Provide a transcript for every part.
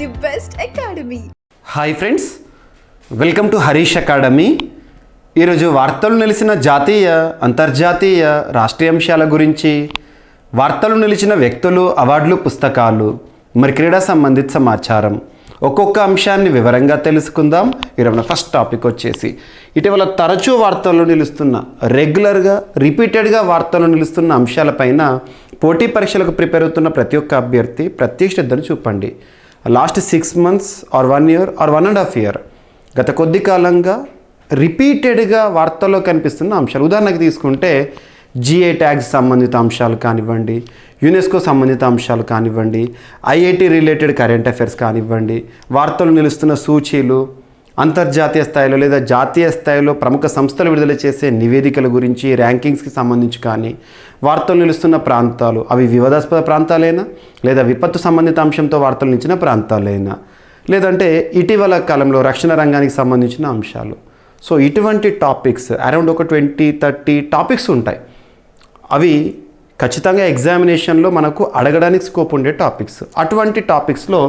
the best academy. Hi friends, welcome to Harish academy. ఈరోజు వార్తలు నిలిచిన జాతీయ అంతర్జాతీయ రాష్ట్రీయ అంశాల గురించి, వార్తలు నిలిచిన వ్యక్తులు, అవార్డులు, పుస్తకాలు, మరి క్రీడా సంబంధిత సమాచారం, ఒక్కొక్క అంశాన్ని వివరంగా తెలుసుకుందాం. ఈరోజు ఫస్ట్ టాపిక్ వచ్చేసి ఇటీవల తరచూ వార్తల్లో నిలుస్తున్న, రెగ్యులర్గా రిపీటెడ్గా వార్తల్లో నిలుస్తున్న అంశాలపైన పోటీ పరీక్షలకు ప్రిపేర్ అవుతున్న ప్రతి ఒక్క అభ్యర్థి ప్రత్యేక శ్రద్ధను చూపండి. Last 6 months or 1 year or 1.5 year గత కొద్ది కాలంగా రిపీటెడ్గా వార్తల్లో కనిపిస్తున్న అంశాలు. ఉదాహరణకు తీసుకుంటే జిఏ ట్యాగ్స్ సంబంధిత అంశాలు కానివ్వండి, యునెస్కో సంబంధిత అంశాలు కానివ్వండి, ఐఐటి రిలేటెడ్ కరెంట్ అఫైర్స్ కానివ్వండి, వార్తలు నిలుస్తున్న సూచీలు, అంతర్జాతీయ స్థాయిలో లేదా జాతీయ స్థాయిలో ప్రముఖ సంస్థలు విడుదల చేసే నివేదికల గురించి, ర్యాంకింగ్స్కి సంబంధించి కానీ, వార్తలు నిలుస్తున్న ప్రాంతాలు అవి వివాదాస్పద ప్రాంతాలైనా లేదా విపత్తు సంబంధిత అంశంతో వార్తలు నిలిచిన ప్రాంతాలైనా, లేదంటే ఇటీవల కాలంలో రక్షణ రంగానికి సంబంధించిన అంశాలు. సో ఇటువంటి టాపిక్స్ అరౌండ్ ఒక 20-30 టాపిక్స్ ఉంటాయి. అవి ఖచ్చితంగా ఎగ్జామినేషన్లో మనకు అడగడానికి స్కోప్ ఉండే టాపిక్స్. అటువంటి టాపిక్స్లో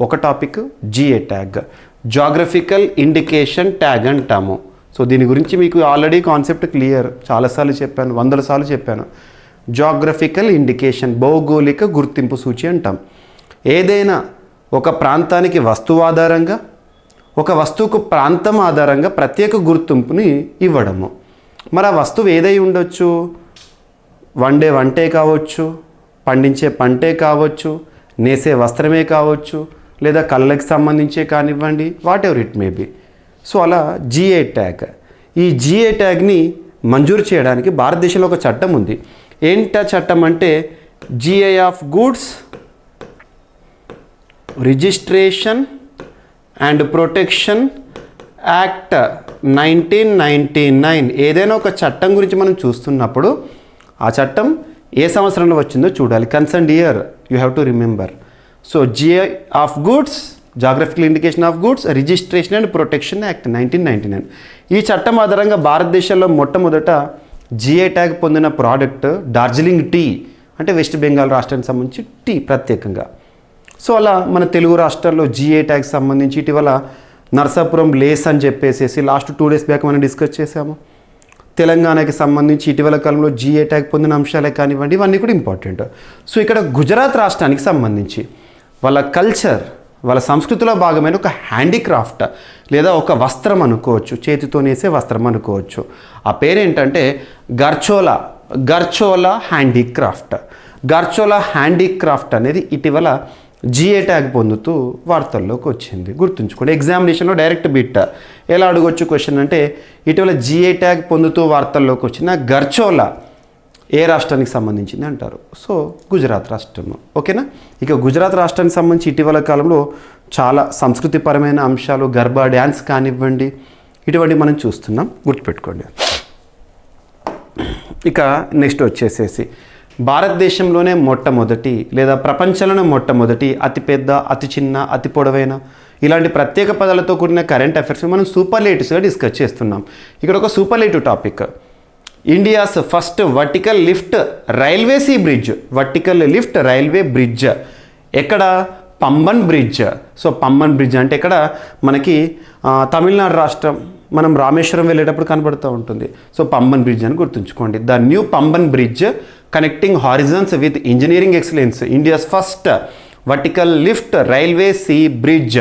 ఒక topic GA tag, geographical indication tag అంటాము. సో దీని గురించి మీకు ఆల్రెడీ కాన్సెప్ట్ క్లియర్, చాలాసార్లు చెప్పాను, 100 సార్లు చెప్పాను. జాగ్రఫికల్ ఇండికేషన్, భౌగోళిక గుర్తింపు సూచి అంటాం. ఏదైనా ఒక ప్రాంతానికి వస్తువు ఆధారంగా, ఒక వస్తువుకు ప్రాంతం ఆధారంగా ప్రత్యేక గుర్తింపుని ఇవ్వడము. మరి ఆ వస్తువు ఏదై ఉండొచ్చు? వండే వంటే కావచ్చు, పండించే పంటే కావచ్చు, నేసే వస్త్రమే కావచ్చు, లేదా కళ్ళకి సంబంధించే కానివ్వండి, what ever it may be. So అలా జిఏ ట్యాగ్, ఈ జిఏ ట్యాగ్ని మంజూరు చేయడానికి భారతదేశంలో ఒక చట్టం ఉంది. ఏంటా చట్టం అంటే GI of goods registration and protection act 1999. ఏదైనా ఒక చట్టం గురించి మనం చూస్తున్నప్పుడు ఆ చట్టం ఏ సంవత్సరంలో వచ్చిందో చూడాలి. Concerned year you have to remember. So GI of goods, geographical indication of goods, registration and protection act 1999. ఈ చట్టం ఆధారంగా భారతదేశంలో మొట్టమొదట జిఐ ట్యాగ్ పొందిన ప్రోడక్ట్ డార్జిలింగ్ టీ, అంటే వెస్ట్ బెంగాల్ రాష్ట్రానికి సంబంధించి టీ ప్రత్యేకంగా. సో అలా మన తెలుగు రాష్ట్రాల్లో జిఐ ట్యాగ్ సంబంధించి ఇటీవల నరసాపురం లేస్ అని చెప్పేసి లాస్ట్ 2 days బ్యాక్ మనం డిస్కస్ చేసాము. తెలంగాణకి సంబంధించి ఇటీవల కాలంలో జిఐ ట్యాగ్ పొందిన అంశాలే కానివ్వండి, ఇవన్నీ కూడా ఇంపార్టెంట్. సో ఇక్కడ గుజరాత్ రాష్ట్రానికి సంబంధించి వాళ్ళ కల్చర్, వాళ్ళ సంస్కృతిలో భాగమైన ఒక హ్యాండీక్రాఫ్ట్ లేదా ఒక వస్త్రం అనుకోవచ్చు, చేతితో నేసే వస్త్రం అనుకోవచ్చు. ఆ పేరేంటంటే గర్చోలా హ్యాండీక్రాఫ్ట్. గర్చోలా హ్యాండీక్రాఫ్ట్ అనేది ఇటీవల జిఏ ట్యాగ్ పొందుతూ వార్తల్లోకి వచ్చింది. గుర్తుంచుకోండి, ఎగ్జామినేషన్లో డైరెక్ట్ బిట్ ఎలా అడగొచ్చు క్వశ్చన్ అంటే, ఇటీవల జిఏ ట్యాగ్ పొందుతూ వార్తల్లోకి వచ్చిన గర్చోలా ఏ రాష్ట్రానికి సంబంధించింది అంటారు. సో గుజరాత్ రాష్ట్రము. ఓకేనా. ఇక గుజరాత్ రాష్ట్రానికి సంబంధించి ఇటీవల కాలంలో చాలా సంస్కృతిపరమైన అంశాలు, గర్బా డ్యాన్స్ కానివ్వండి, ఇటువంటి మనం చూస్తున్నాం, గుర్తుపెట్టుకోండి. ఇక నెక్స్ట్ వచ్చేసేసి భారతదేశంలోనే మొట్టమొదటి లేదా ప్రపంచంలోనే మొట్టమొదటి అతిపెద్ద, అతి చిన్న, అతి పొడవైన ఇలాంటి ప్రత్యేక పదాలతో కూడిన కరెంట్ అఫైర్స్ మనం సూపర్లేటివ్స్గా డిస్కస్ చేస్తున్నాం. ఇక్కడ ఒక superlative topic, India's first vertical lift railway sea bridge. Vertical lift railway bridge ఎక్కడ? Pamban bridge. So Pamban bridge అంటే ఇక్కడ మనకి తమిళనాడు రాష్ట్రం, మనం రామేశ్వరం వెళ్ళేటప్పుడు కనబడుతూ ఉంటుంది. సో పంబన్ బ్రిడ్జ్ అని గుర్తుంచుకోండి. The new Pamban bridge connecting horizons with engineering excellence, India's first vertical lift railway sea bridge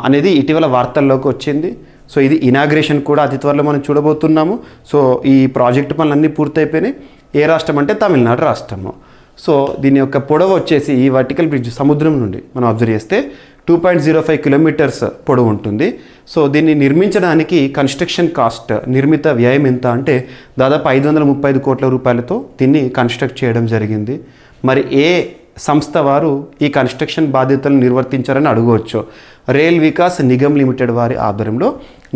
అనేది ఇటీవల వార్తల్లోకి వచ్చింది. సో ఇది ఇనాగ్రేషన్ కూడా అతి త్వరలో మనం చూడబోతున్నాము. సో ఈ ప్రాజెక్టు పనులన్నీ పూర్తయిపోయినాయి. ఏ రాష్ట్రం అంటే తమిళనాడు రాష్ట్రము. సో దీని యొక్క పొడవు వచ్చేసి, ఈ వర్టికల్ బ్రిడ్జ్ సముద్రం నుండి మనం అబ్జర్వ్ చేస్తే 2.05 kilometers పొడవు ఉంటుంది. సో దీన్ని నిర్మించడానికి కన్స్ట్రక్షన్ కాస్ట్, నిర్మిత వ్యయం ఎంత అంటే దాదాపు 535 కోట్ల రూపాయలతో దీన్ని కన్స్ట్రక్ట్ చేయడం జరిగింది. మరి ఏ సంస్థ వారు ఈ కన్స్ట్రక్షన్ బాధ్యతలను నిర్వర్తించారని అడగవచ్చు. రైల్ వికాస్ నిగమ్ లిమిటెడ్ వారి ఆధ్వర్యంలో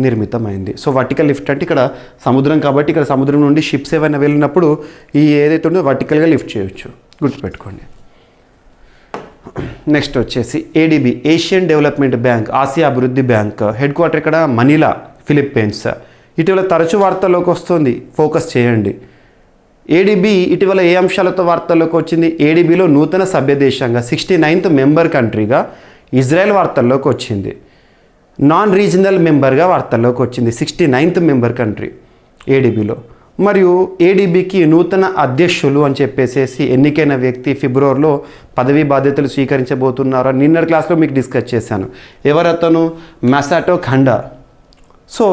నిర్మితమైంది. సో వర్టికల్ లిఫ్ట్ అంటే ఇక్కడ సముద్రం కాబట్టి, ఇక్కడ సముద్రం నుండి షిప్స్ ఏమైనా వెళ్ళినప్పుడు ఈ ఏదైతే ఉందో వర్టికల్గా లిఫ్ట్ చేయొచ్చు, గుర్తుపెట్టుకోండి. నెక్స్ట్ వచ్చేసి ADB, Asian development bank, Asia అభివృద్ధి బ్యాంక్, హెడ్ క్వార్టర్ ఇక్కడ మనీలా, ఫిలిప్పీన్స్. ఇటీవల తరచు వార్తల్లోకి వస్తుంది, ఫోకస్ చేయండి. ఏడిబి ఇటీవల ఏ అంశాలతో వార్తల్లోకి వచ్చింది? ఏడిబిలో నూతన సభ్య దేశంగా 69th మెంబర్ కంట్రీగా ఇజ్రాయెల్ వార్తల్లోకి వచ్చింది. నాన్ రీజనల్ మెంబర్గా వార్తల్లోకి వచ్చింది. 69th member country ఏడీబీలో. మరియు ఏడీబీకి నూతన అధ్యక్షులు అని చెప్పేసి ఎన్నికైన వ్యక్తి ఫిబ్రవరిలో పదవీ బాధ్యతలు స్వీకరించబోతున్నారు. నిన్నటి క్లాస్లో మీకు డిస్కస్ చేశాను. ఎవరతను? మసాటో ఖండా. సో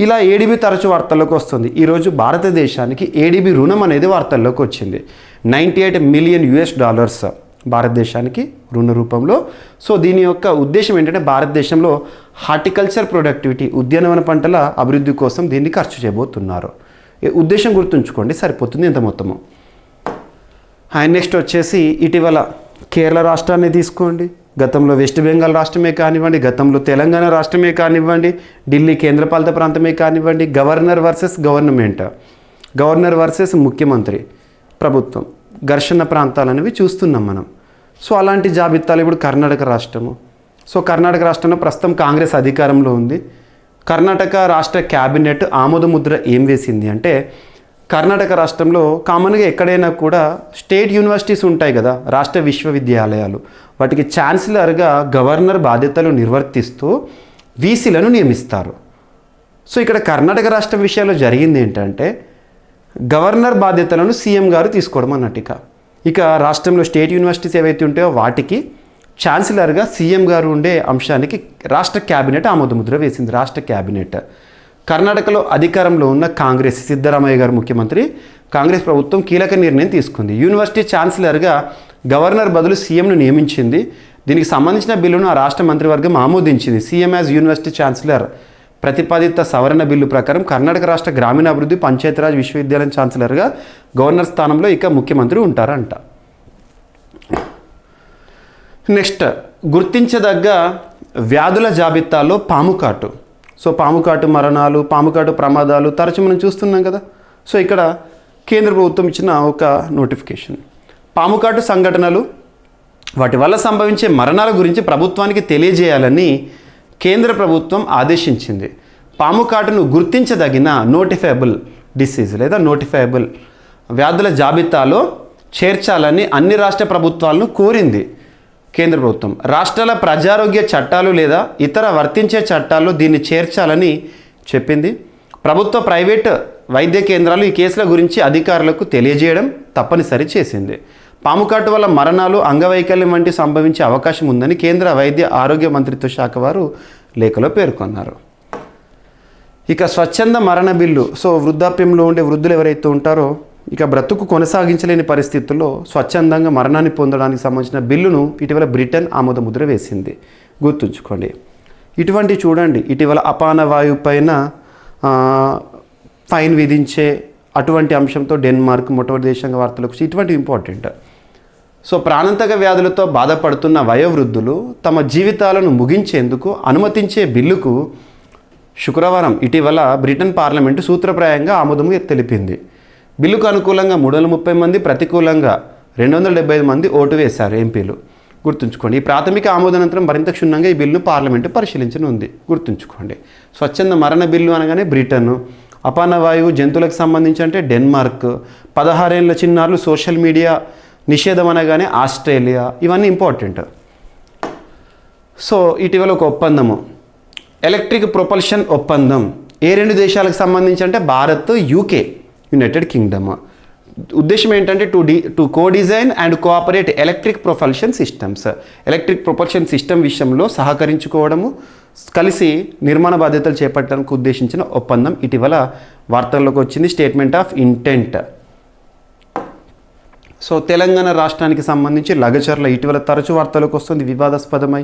ఇలా ఏడీబీ తరచు వార్తల్లోకి వస్తుంది. ఈరోజు భారతదేశానికి ఏడీబీ రుణం అనేది వార్తల్లోకి వచ్చింది. $98 మిలియన్ భారతదేశానికి రుణ రూపంలో. సో దీని యొక్క ఉద్దేశం ఏంటంటే భారతదేశంలో హార్టికల్చర్ ప్రొడక్టివిటీ, ఉద్యానవన పంటల అభివృద్ధి కోసం దీన్ని ఖర్చు చేయబోతున్నారు. ఉద్దేశం గుర్తుంచుకోండి, సరిపోతుంది ఇంత మొత్తము. నెక్స్ట్ వచ్చేసి ఇటీవల కేరళ రాష్ట్రాన్ని తీసుకోండి. గతంలో వెస్ట్ బెంగాల్ రాష్ట్రమే కానివ్వండి, గతంలో తెలంగాణ రాష్ట్రమే కానివ్వండి, ఢిల్లీ కేంద్రపాలిత ప్రాంతమే కానివ్వండి, governor versus government, governor versus ముఖ్యమంత్రి ప్రభుత్వం ఘర్షణ ప్రాంతాలనేవి చూస్తున్నాం మనం. సో అలాంటి జాబితాలు ఇప్పుడు కర్ణాటక రాష్ట్రము. సో కర్ణాటక రాష్ట్రంలో ప్రస్తుతం కాంగ్రెస్ అధికారంలో ఉంది. కర్ణాటక రాష్ట్ర క్యాబినెట్ ఆమోద ముద్ర ఏం వేసింది అంటే, కర్ణాటక రాష్ట్రంలో కామన్గా ఎక్కడైనా కూడా స్టేట్ యూనివర్సిటీస్ ఉంటాయి కదా, రాష్ట్ర విశ్వవిద్యాలయాలు, వాటికి ఛాన్సలర్గా గవర్నర్ బాధ్యతలు నిర్వర్తిస్తూ వీసీలను నియమిస్తారు. సో ఇక్కడ కర్ణాటక రాష్ట్రం విషయంలో జరిగింది ఏంటంటే, గవర్నర్ బాధ్యతలను సీఎం గారు తీసుకోవడం అన్నట్టుగా. ఇక రాష్ట్రంలో స్టేట్ యూనివర్సిటీస్ ఏవైతే ఉంటాయో వాటికి ఛాన్సలర్గా సీఎం గారు ఉండే అంశానికి రాష్ట్ర క్యాబినెట్ ఆమోదముద్ర వేసింది. రాష్ట్ర క్యాబినెట్. కర్ణాటకలో అధికారంలో ఉన్న కాంగ్రెస్, సిద్ధరామయ్య గారు ముఖ్యమంత్రి, కాంగ్రెస్ ప్రభుత్వం కీలక నిర్ణయం తీసుకుంది. యూనివర్సిటీ ఛాన్సలర్గా గవర్నర్ బదులు సీఎంను నియమించింది. దీనికి సంబంధించిన బిల్లును ఆ రాష్ట్ర మంత్రివర్గం ఆమోదించింది. సీఎం యాజ్ యూనివర్సిటీ ఛాన్సలర్ ప్రతిపాదిత సవరణ బిల్లు ప్రకారం కర్ణాటక రాష్ట్ర గ్రామీణాభివృద్ధి పంచాయతీరాజ్ విశ్వవిద్యాలయం ఛాన్సలర్గా గవర్నర్ స్థానంలో ఇక ముఖ్యమంత్రి ఉంటారంట. నెక్స్ట్, గుర్తించదగ్గ వ్యాధుల జాబితాలో పాముకాటు. సో పాముకాటు మరణాలు, పాముకాటు ప్రమాదాలు తరచు మనం చూస్తున్నాం కదా. సో ఇక్కడ కేంద్ర ప్రభుత్వం ఇచ్చిన ఒక నోటిఫికేషన్, పాముకాటు సంఘటనలు, వాటి వల్ల సంభవించే మరణాల గురించి ప్రభుత్వానికి తెలియజేయాలని కేంద్ర ప్రభుత్వం ఆదేశించింది. పాముకాటును గుర్తించదగిన నోటిఫైబుల్ డిసీజ్ లేదా నోటిఫైబుల్ వ్యాధుల జాబితాలో చేర్చాలని అన్ని రాష్ట్ర ప్రభుత్వాలను కోరింది కేంద్ర ప్రభుత్వం. రాష్ట్రాల ప్రజారోగ్య చట్టాలు లేదా ఇతర వర్తించే చట్టాల్లో దీన్ని చేర్చాలని చెప్పింది. ప్రభుత్వ ప్రైవేట్ వైద్య కేంద్రాలు ఈ కేసుల గురించి అధికారులకు తెలియజేయడం తప్పనిసరి చేసింది. పాముకాటు వల్ల మరణాలు, అంగవైకల్యం వంటి సంభవించే అవకాశం ఉందని కేంద్ర వైద్య ఆరోగ్య మంత్రిత్వ శాఖ వారు లేఖలో పేర్కొన్నారు. ఇక స్వచ్ఛంద మరణ బిల్లు. సో వృద్ధాప్యంలో ఉండే వృద్ధులు ఎవరైతే ఉంటారో, ఇక బ్రతుకు కొనసాగించలేని పరిస్థితుల్లో స్వచ్ఛందంగా మరణాన్ని పొందడానికి సంబంధించిన బిల్లును ఇటీవల బ్రిటన్ ఆమోద ముద్ర వేసింది. గుర్తుంచుకోండి. ఇటువంటి చూడండి, ఇటీవల అపాన వాయువు పైన ఫైన్ విధించే అటువంటి అంశంతో డెన్మార్క్ మొట్టమొదటి దేశంగా వార్తలకు ఇటువంటి ఇంపార్టెంట్. సో ప్రాణాంతక వ్యాధులతో బాధపడుతున్న వయోవృద్ధులు తమ జీవితాలను ముగించేందుకు అనుమతించే బిల్లుకు శుక్రవారం ఇటీవల బ్రిటన్ పార్లమెంటు సూత్రప్రాయంగా ఆమోదం తెలిపింది. బిల్లుకు అనుకూలంగా 330 మంది, ప్రతికూలంగా 275 మంది ఓటు వేశారు ఎంపీలు. గుర్తుంచుకోండి. ఈ ప్రాథమిక ఆమోదానంతరం మరింత క్షుణ్ణంగా ఈ బిల్లును పార్లమెంటు పరిశీలించనుంది. గుర్తుంచుకోండి. స్వచ్ఛంద మరణ బిల్లు అనగానే బ్రిటన్, అపాన వాయువు జంతువులకు సంబంధించి అంటే డెన్మార్క్, 16 ఏళ్ల చిన్నారులు సోషల్ మీడియా నిషేధం అనగానే ఆస్ట్రేలియా, ఇవన్నీ ఇంపార్టెంట్. సో ఇటీవల ఒక ఒప్పందము, ఎలక్ట్రిక్ ప్రొపల్షన్ ఒప్పందం. ఏ రెండు దేశాలకు సంబంధించి అంటే భారత్, యూకే, యునైటెడ్ కింగ్డమ్. ఉద్దేశం ఏంటంటే to codesign and cooperate electric propulsion systems. Electric propulsion system విషయంలో సహకరించుకోవడము, కలిసి నిర్మాణ బాధ్యతలు చేపట్టడానికి ఉద్దేశించిన ఒప్పందం ఇటీవల వార్తల్లోకి వచ్చింది. Statement of intent. So Telangana రాష్ట్రానికి సంబంధించి లగచర్ల ఇటీవల తరచు వార్తలకు వస్తుంది, వివాదాస్పదమై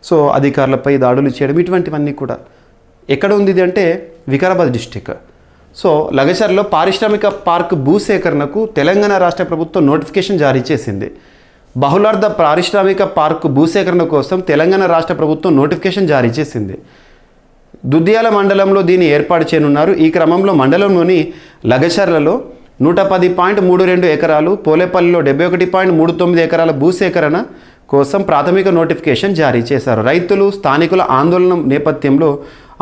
సో అధికారులపై దాడులు చేయడం, ఇటువంటివన్నీ కూడా. ఎక్కడ ఉంది ఇది అంటే వికారాబాద్ డిస్టిక్. సో లగచర్లో పారిశ్రామిక పార్క్ భూసేకరణకు తెలంగాణ రాష్ట్ర ప్రభుత్వం నోటిఫికేషన్ జారీ చేసింది. బహుళార్థ పారిశ్రామిక పార్క్ భూసేకరణ కోసం తెలంగాణ రాష్ట్ర ప్రభుత్వం నోటిఫికేషన్ జారీ చేసింది. దుద్యాల మండలంలో దీన్ని ఏర్పాటు చేయనున్నారు. ఈ క్రమంలో మండలంలోని లగచర్లలో 110.32 ఎకరాలు, పోలేపల్లిలో 71.39 ఎకరాల భూసేకరణ కోసం ప్రాథమిక నోటిఫికేషన్ జారీ చేశారు. రైతులు, స్థానికుల ఆందోళన నేపథ్యంలో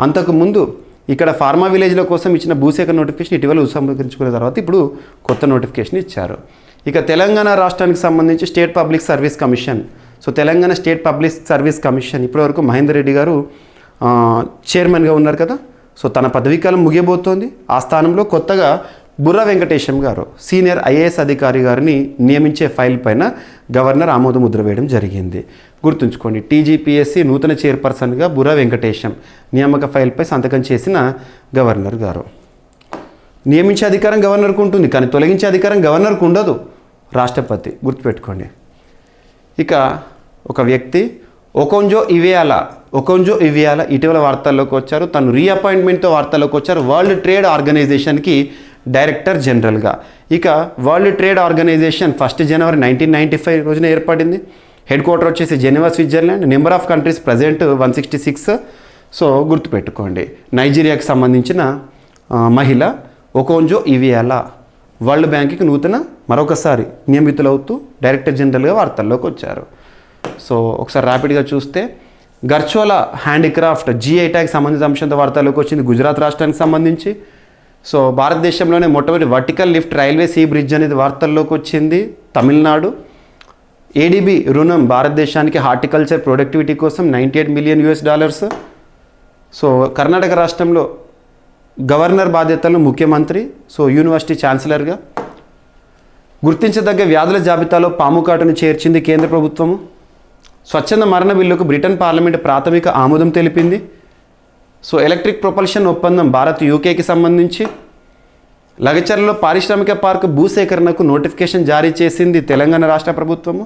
అంతకుముందు ఇక్కడ ఫార్మా విలేజ్ల కోసం ఇచ్చిన భూసేకరణ నోటిఫికేషన్ ఇటీవల ఉపసంహరించుకున్న తర్వాత ఇప్పుడు కొత్త నోటిఫికేషన్ ఇచ్చారు. ఇక తెలంగాణ రాష్ట్రానికి సంబంధించి state public service commission so Telangana state public service commission ఇప్పటివరకు మహేందర్ రెడ్డి గారు చైర్మన్గా ఉన్నారు కదా. సో తన పదవీకాలం ముగియబోతోంది. ఆ స్థానంలో కొత్తగా బుర్రా వెంకటేశం గారు సీనియర్ ఐఏఎస్ అధికారి గారిని నియమించే ఫైల్ పైన గవర్నర్ ఆమోద ముద్ర వేయడం జరిగింది. గుర్తుంచుకోండి, టీజీపీఎస్సీ నూతన చైర్పర్సన్గా బుర్రా వెంకటేశం నియామక ఫైల్పై సంతకం చేసిన గవర్నర్ గారు. నియమించే అధికారం గవర్నర్కు ఉంటుంది, కానీ తొలగించే అధికారం గవర్నర్కు ఉండదు, రాష్ట్రపతి. గుర్తుపెట్టుకోండి. ఇక ఒక వ్యక్తి ఒకొంజో ఇవియాల ఇటీవల వార్తల్లోకి వచ్చారు. తను రీఅపాయింట్మెంట్తో వార్తల్లోకి వచ్చారు. వరల్డ్ ట్రేడ్ ఆర్గనైజేషన్కి డైరెక్టర్ జనరల్గా. ఇక వరల్డ్ ట్రేడ్ ఆర్గనైజేషన్ 1 జనవరి 1995 రోజున ఏర్పడింది. హెడ్ క్వార్టర్ వచ్చేసి Geneva, Switzerland. Number of countries present 166. So గుర్తుపెట్టుకోండి, నైజీరియాకి సంబంధించిన మహిళ ఒకొంజో ఇవియాల వరల్డ్ బ్యాంక్కి మరొకసారి నియమితులవుతూ డైరెక్టర్ జనరల్గా వార్తల్లోకి వచ్చారు. సో ఒకసారి ర్యాపిడ్గా చూస్తే గర్చోలా హ్యాండీక్రాఫ్ట్ GI ట్యాగ్ సంబంధించిన అంశంతో వార్తల్లోకి వచ్చింది, గుజరాత్ రాష్ట్రానికి సంబంధించి. సో భారతదేశంలోనే మొట్టమొదటి vertical lift railway sea bridge అనేది వార్తల్లోకి వచ్చింది, తమిళనాడు. ADB రుణం భారతదేశానికి హార్టికల్చర్ ప్రొడక్టివిటీ కోసం $98 మిలియన్. సో కర్ణాటక రాష్ట్రంలో గవర్నర్ బాధ్యతలను ముఖ్యమంత్రి, సో యూనివర్సిటీ ఛాన్సలర్గా. గుర్తించదగ్గ వ్యాధుల జాబితాలో పాము కాటును చేర్చింది కేంద్ర ప్రభుత్వము. స్వచ్ఛంద మరణ బిల్లుకు బ్రిటన్ పార్లమెంట్ ప్రాథమిక ఆమోదం తెలిపింది. సో ఎలక్ట్రిక్ ప్రొపల్షన్ ఒప్పందం భారత్ UKకి సంబంధించి. లగచర్లలో పారిశ్రామిక పార్క్ భూసేకరణకు నోటిఫికేషన్ జారీ చేసింది తెలంగాణ రాష్ట్ర ప్రభుత్వము.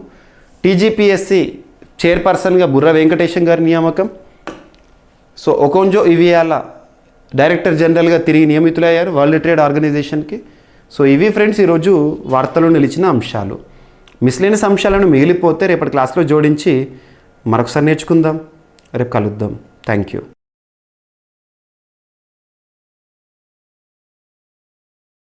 టీజీపీఎస్సీ చైర్పర్సన్గా బుర్రా వెంకటేశం గారి నియామకం. సో ఒకొంజో ఇవియాల డైరెక్టర్ జనరల్గా తిరిగి నియమితులయ్యారు వరల్డ్ ట్రేడ్ ఆర్గనైజేషన్కి. సో ఇవి ఫ్రెండ్స్ ఈరోజు వార్తలో నిలిచిన అంశాలు. మిస్లేనియస్ అంశాలను మిగిలిపోతే రేపటి క్లాస్లో జోడించి మరొకసారి నేర్చుకుందాం. రేపు కలుద్దాం. Thank you.